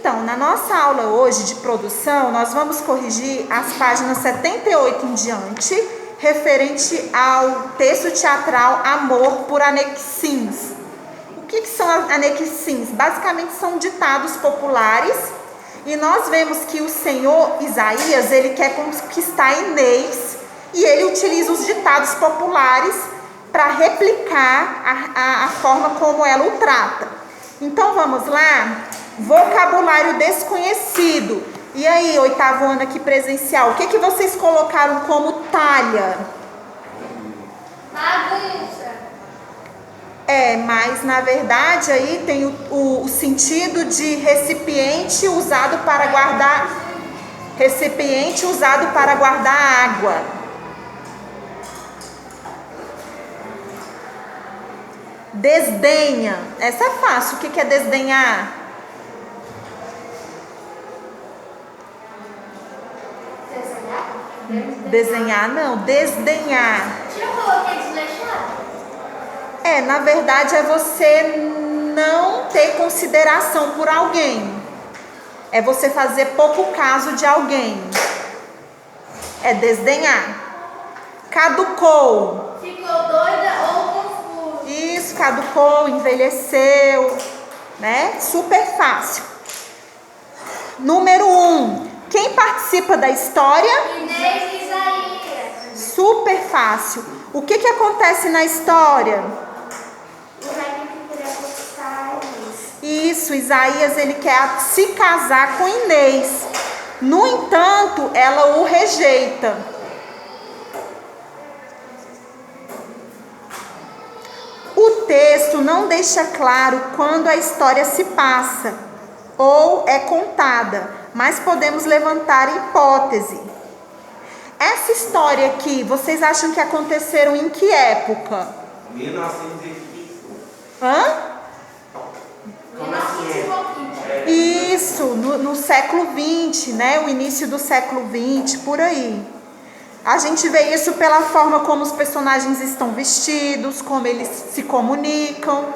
Então, na nossa aula hoje de produção, nós vamos corrigir as páginas 78 em diante, referente ao texto teatral Amor por Anexins. O que são anexins? Basicamente são ditados populares, e nós vemos que o Senhor Isaías, ele quer conquistar Inês, e ele utiliza os ditados populares para replicar a forma como ela o trata. Então vamos lá? Vocabulário desconhecido. E aí, oitavo ano aqui presencial, o que vocês colocaram como talha? Bagunça. Mas na verdade aí tem o sentido de recipiente usado para guardar água. Desdenha. Essa é fácil. O que é desdenhar? Desenhar não, desdenhar. Eu coloquei desleixado. Na verdade é você não ter consideração por alguém. É você fazer pouco caso de alguém. É desdenhar. Caducou. Ficou doida ou confusa. Isso, caducou, envelheceu, né? Super fácil. Número 1. Quem participa da história? Inês e Isaías. Super fácil. O que acontece na história? O rei que queria conquistar Inês. Isso, Isaías, ele quer se casar com Inês. No entanto, ela o rejeita. O texto não deixa claro quando a história se passa ou é contada, mas podemos levantar hipótese. Essa história aqui, vocês acham que aconteceram em que época? 1925. Hã? Como assim? Isso, no século XX, né? O início do século XX, por aí. A gente vê isso pela forma como os personagens estão vestidos, como eles se comunicam,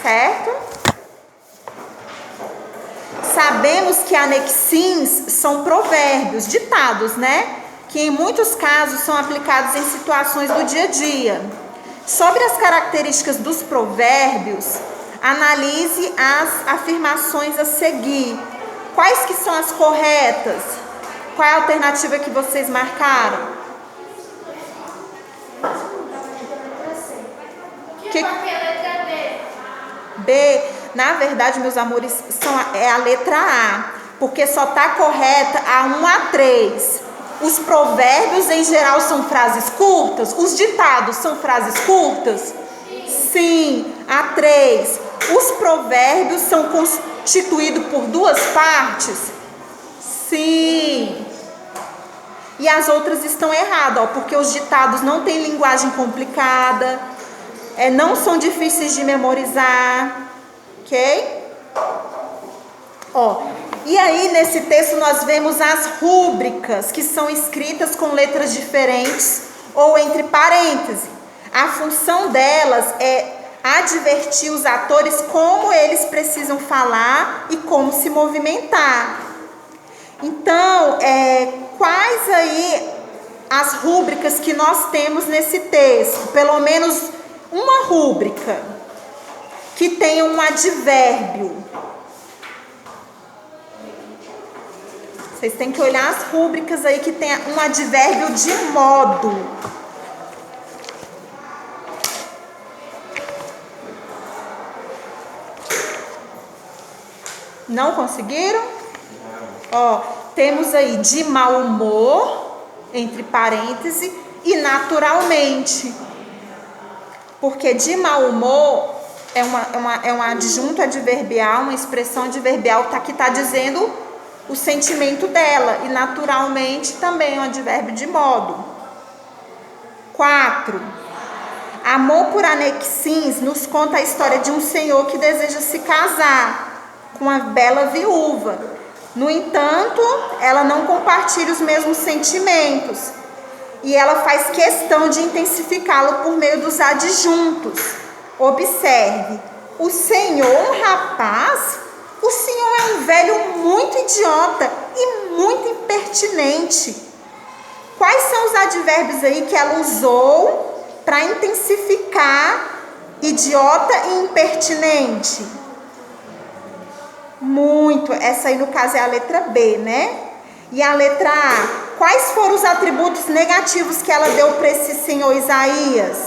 certo? Sabemos que anexins são provérbios, ditados, né? Que em muitos casos são aplicados em situações do dia a dia. Sobre as características dos provérbios, analise as afirmações a seguir. Quais que são as corretas? Qual é a alternativa que vocês marcaram? Que marquei a letra B. B. Na verdade, meus amores, é a letra A, porque só está correta a 1 a 3. Os provérbios, em geral, são frases curtas. Os ditados são frases curtas? Sim, a 3. Os provérbios são constituídos por duas partes? Sim. E as outras estão erradas, porque os ditados não têm linguagem complicada, não são difíceis de memorizar, ok? E aí nesse texto nós vemos as rúbricas, que são escritas com letras diferentes ou entre parênteses. A função delas é advertir os atores como eles precisam falar e como se movimentar. Então, quais aí as rúbricas que nós temos nesse texto? Pelo menos uma rúbrica que tenha um advérbio. Vocês têm que olhar as rúbricas aí que tenha um advérbio de modo. Não conseguiram? Temos aí de mau humor, entre parênteses, e naturalmente. Porque de mau humor é um adjunto adverbial, uma expressão adverbial que está dizendo o sentimento dela. E naturalmente também é um advérbio de modo. 4. Amor por anexins nos conta a história de um senhor que deseja se casar com uma bela viúva. No entanto, ela não compartilha os mesmos sentimentos. E ela faz questão de intensificá-lo por meio dos adjuntos. Observe, o senhor, um rapaz, o O senhor é um velho muito idiota e muito impertinente. Quais são os advérbios aí que ela usou para intensificar idiota e impertinente? Muito. Essa aí no caso é a letra B, né? E a letra A, quais foram os atributos negativos que ela deu para esse senhor Isaías?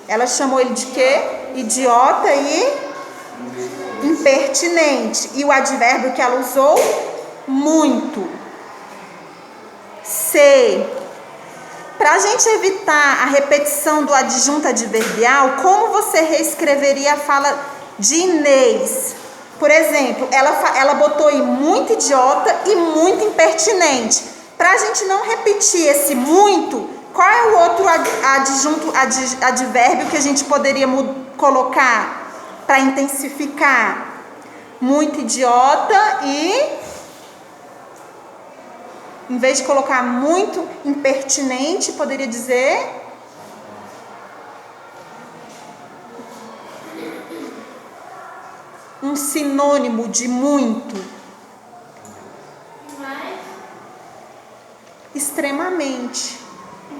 Ela chamou ele de quê? Idiota e impertinente. E o advérbio que ela usou? Muito. C. Para a gente evitar a repetição do adjunto adverbial, como você reescreveria a fala de Inês? Por exemplo, ela botou aí muito idiota e muito impertinente. Para a gente não repetir esse muito, qual é o outro advérbio que a gente poderia colocar para intensificar? Muito idiota e, em vez de colocar muito impertinente, poderia dizer... um sinônimo de muito. Extremamente,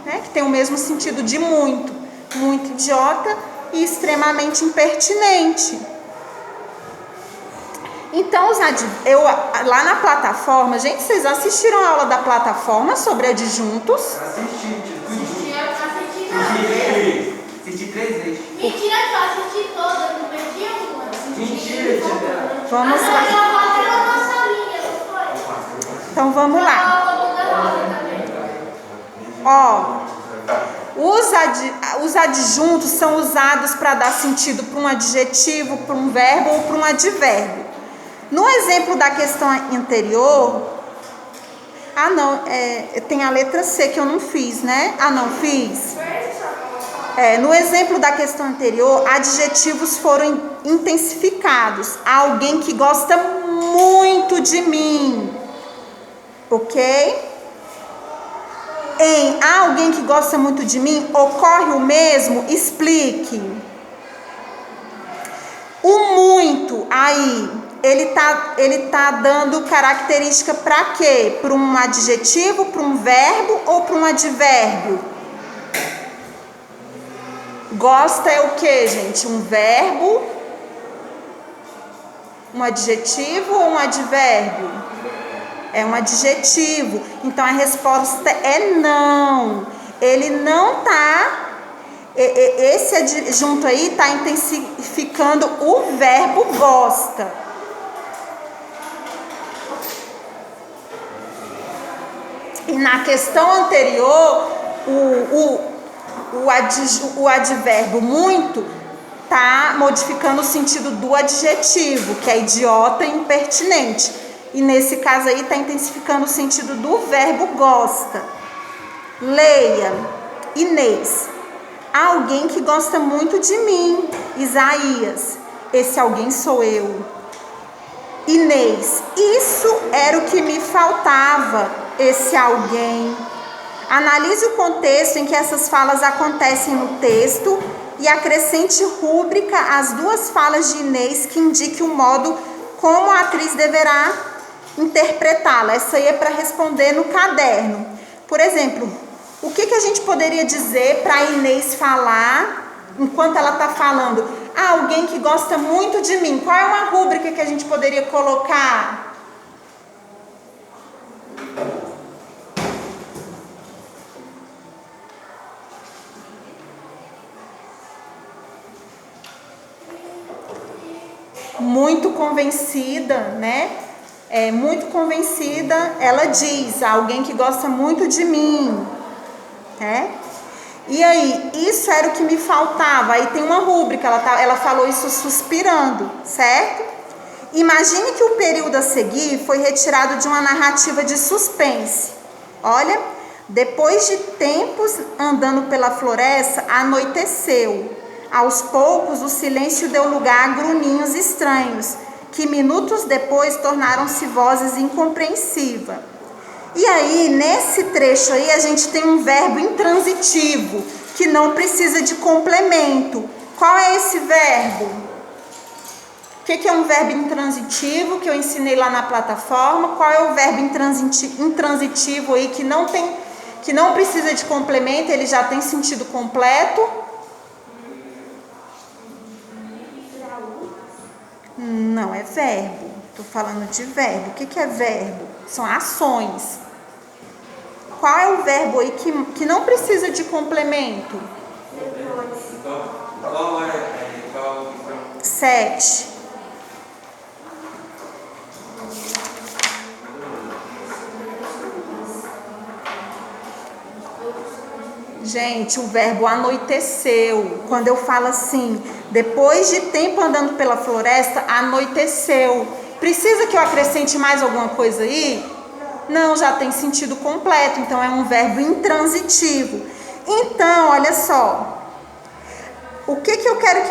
né? Que tem o mesmo sentido de muito. Muito idiota e extremamente impertinente. Então, lá na plataforma, gente, vocês assistiram a aula da plataforma sobre adjuntos? Assisti 3 vezes. Mentira, que eu assisti toda, não perdi uma. Mentira, tia. Vamos lá. Então vamos lá. Ó, os adjuntos são usados para dar sentido para um adjetivo, para um verbo ou para um advérbio. No exemplo da questão anterior, tem a letra C que eu não fiz, né? Não fiz. No exemplo da questão anterior, adjetivos foram intensificados. Alguém que gosta muito de mim, ok? Em alguém que gosta muito de mim, ocorre o mesmo? Explique. O muito aí, ele tá dando característica para quê? Para um adjetivo, para um verbo ou para um advérbio? Gosta é o que, gente? Um verbo, um adjetivo ou um advérbio? É um adjetivo. Então a resposta é não. Ele não tá. Esse adjunto aí está intensificando o verbo gosta. E na questão anterior, o advérbio muito está modificando o sentido do adjetivo, que é idiota e impertinente. E nesse caso aí está intensificando o sentido do verbo gosta. Leia. Inês. Alguém que gosta muito de mim. Isaías. Esse alguém sou eu. Inês. Isso era o que me faltava. Esse alguém. Analise o contexto em que essas falas acontecem no texto e acrescente rúbrica às duas falas de Inês que indique o modo como a atriz deverá interpretá-la. Essa aí é para responder no caderno. Por exemplo, o que a gente poderia dizer para a Inês falar enquanto ela está falando? Alguém que gosta muito de mim. Qual é uma rúbrica que a gente poderia colocar? Muito convencida, né? Muito convencida, ela diz, alguém que gosta muito de mim, né? E aí, isso era o que me faltava. Aí tem uma rúbrica, ela falou isso suspirando, certo? Imagine que o período a seguir foi retirado de uma narrativa de suspense. Olha, depois de tempos andando pela floresta, anoiteceu. Aos poucos, o silêncio deu lugar a grunhinhos estranhos, que minutos depois tornaram-se vozes incompreensíveis. E aí, nesse trecho aí, a gente tem um verbo intransitivo, que não precisa de complemento. Qual é esse verbo? O que é um verbo intransitivo que eu ensinei lá na plataforma? Qual é o verbo intransitivo aí que não precisa de complemento, ele já tem sentido completo? Não, é verbo. Estou falando de verbo. O que é verbo? São ações. Qual é o verbo aí que não precisa de complemento? Qual é? 7. Gente, o verbo anoiteceu. Quando eu falo assim, depois de tempo andando pela floresta, anoiteceu. Precisa que eu acrescente mais alguma coisa aí? Não, já tem sentido completo. Então é um verbo intransitivo. Então, olha só. O que eu quero que